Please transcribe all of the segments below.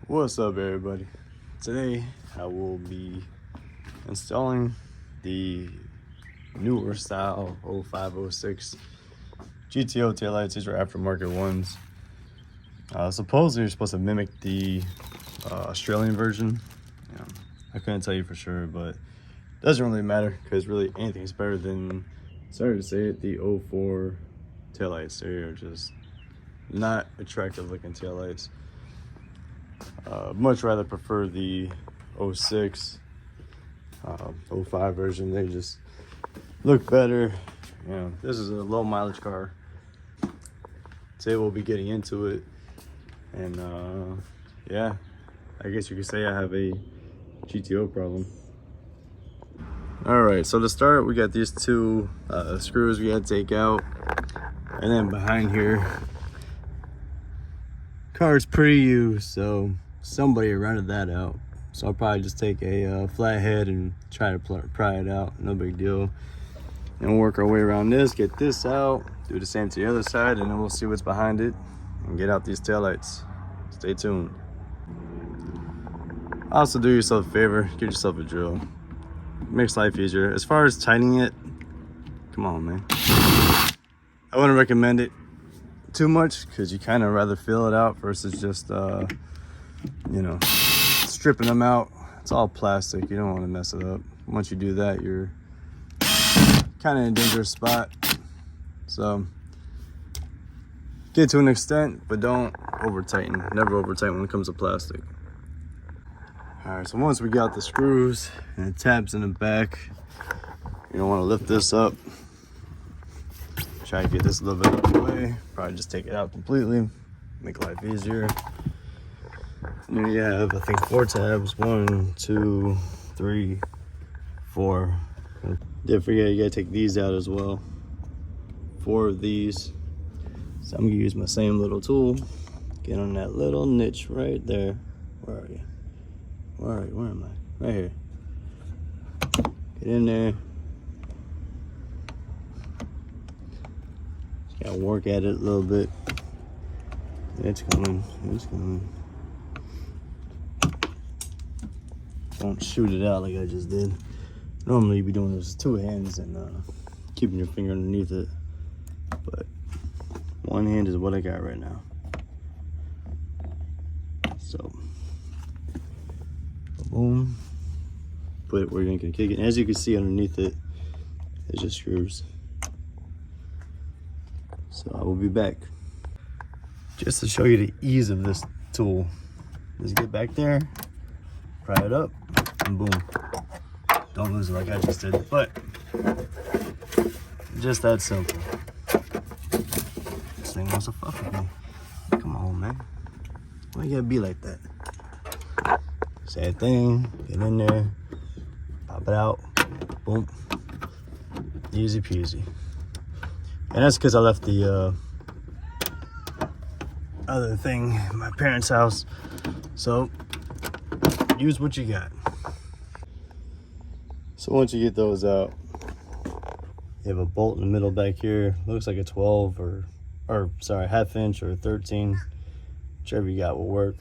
What's up, everybody? Today I will be installing the newer style 0506 GTO taillights. These are aftermarket ones. Supposedly you're supposed to mimic the Australian version. I couldn't tell you for sure, but it doesn't really matter because really anything's better than, sorry to say it, the 04 taillights. They are just not attractive looking taillights. Much rather prefer the 06, 05 version. They just look better. This is a low mileage car. Today we'll be getting into it, and yeah, I guess you could say I have a GTO problem. All right, so to start, we got these two screws we got to take out, and then behind here, car's pretty used, so somebody rented that out. So I'll probably just take a flathead and try to pry it out. No big deal. And we'll work our way around this, get this out, do the same to the other side, and then we'll see what's behind it and get out these taillights. Stay tuned. Also, do yourself a favor, get yourself a drill. Makes life easier. As far as tightening it, come on, man. I wouldn't recommend it too much because you kind of rather feel it out versus just stripping them out. It's all plastic. You don't want to mess it up. Once you do that, you're kind of in a dangerous spot. So get to an extent, but don't over tighten. Never over tighten when it comes to plastic. All right, so once we got the screws and the tabs in the back, you don't want to lift this up. Try to get this a little bit out of the way. Probably just take it out completely, make life easier. And then you have, I think, 4 tabs. 1, 2, 3, 4. Didn't forget, you gotta take these out as well. 4 of these. So I'm gonna use my same little tool. Get on that little niche right there. Where are you? Where are you? Where am I? Right here. Get in there. Just gotta work at it a little bit. It's coming. It's coming. Don't shoot it out like I just did. Normally you'd be doing this with 2 hands and keeping your finger underneath it, but 1 hand is what I got right now. So, boom, put it where you're gonna kick it. And as you can see underneath it, it's just screws. So I will be back. Just to show you the ease of this tool, just get back there, pry it up, and boom. Don't lose it like I just did, but just that simple. This thing wants to fuck with me. Come on, man. Why you gotta be like that? Same thing, get in there, pop it out, boom. Easy peasy. And that's because I left the other thing in my parents' house. So use what you got. So once you get those out, you have a bolt in the middle back here. Looks like a 12 or sorry, 1/2 inch or 13, whichever you got will work.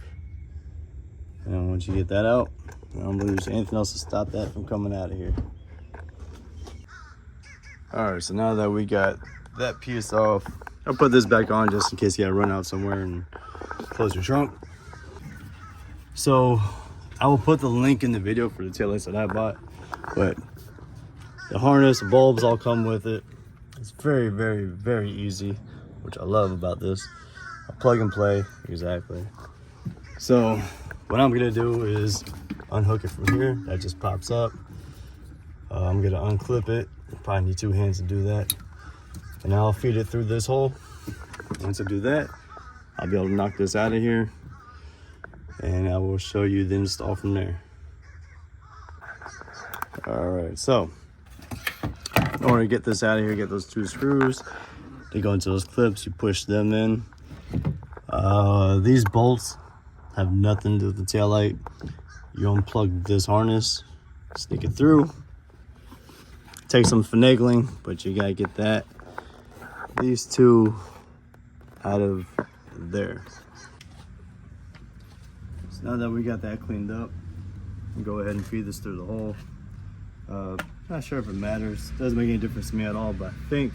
And then once you get that out, I don't believe there's anything else to stop that from coming out of here. All right, so now that we got that piece off, I'll put this back on just in case you gotta run out somewhere and close your trunk. So I will put the link in the video for the taillights that I bought, but the harness, the bulbs all come with it. It's very, very, very easy, which I love about this. A plug and play, exactly. So what I'm gonna do is unhook it from here. That just pops up. I'm gonna unclip it. Probably need 2 hands to do that. And I'll feed it through this hole. Once I do that, I'll be able to knock this out of here, and I will show you the install from there. All right, so in order to get this out of here, get those 2 screws. They go into those clips, you push them in. These bolts have nothing to do with the taillight. You unplug this harness, stick it through. Takes some finagling, but you gotta get these 2 out of there. So now that we got that cleaned up, we'll go ahead and feed this through the hole. Not sure if it matters. Doesn't make any difference to me at all, but I think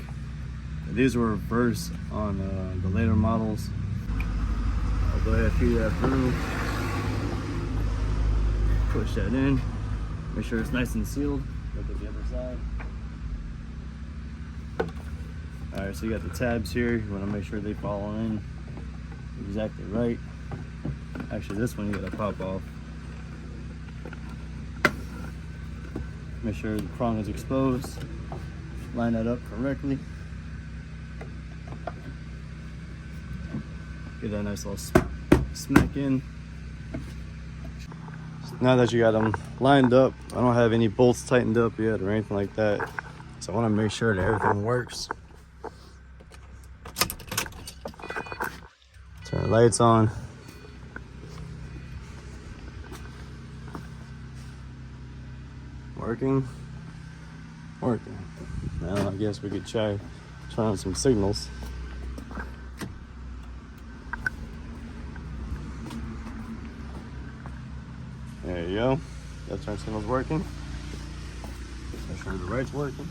these were reversed on the later models. I'll go ahead and feed that through. Push that in. Make sure it's nice and sealed. Look at the other side. Alright, so you got the tabs here. You want to make sure they fall in exactly right. Actually, this one you gotta pop off. Make sure the prong is exposed. Line that up correctly. Get that nice little smack in. Now that you got them lined up, I don't have any bolts tightened up yet or anything like that. So I want to make sure that everything works. Turn the lights on. Working. Now I guess we could turn on some signals. There you go. That turn signal's working. Make sure the right's working.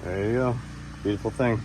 There you go. Beautiful thing.